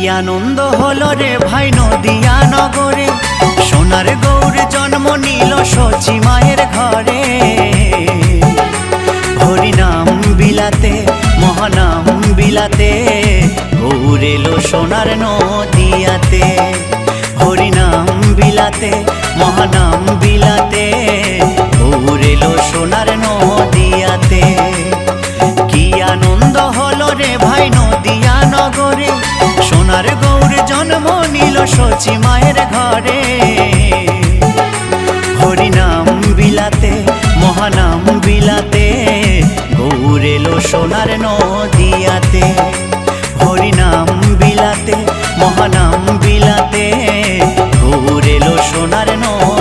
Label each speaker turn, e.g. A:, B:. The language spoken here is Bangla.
A: আনন্দ হলো রে ভাই নদিয়া নগরে, সোনার গৌর জন্ম নিল সচি মায়ের ঘরে। হরিনাম বিলাতে মহানাম বিলাতে, গৌর এলো সোনার নদিয়াতে। হরিনাম বিলাতে মহানাম বিলাতে, গৌর এলো সোনার নদিয়াতে। কি আনন্দ হলো রে ভাই নদিয়া নগরে, সোনার গৌর জন্ম নিল সচি মায়ের ঘরে। হরিনাম বিলাতে মহানাম বিলাতে, গৌর এলো সোনার নদিয়াতে। হরিনাম বিলাতে মহানাম বিলাতে, গৌর এলো সোনার নদিয়াতে।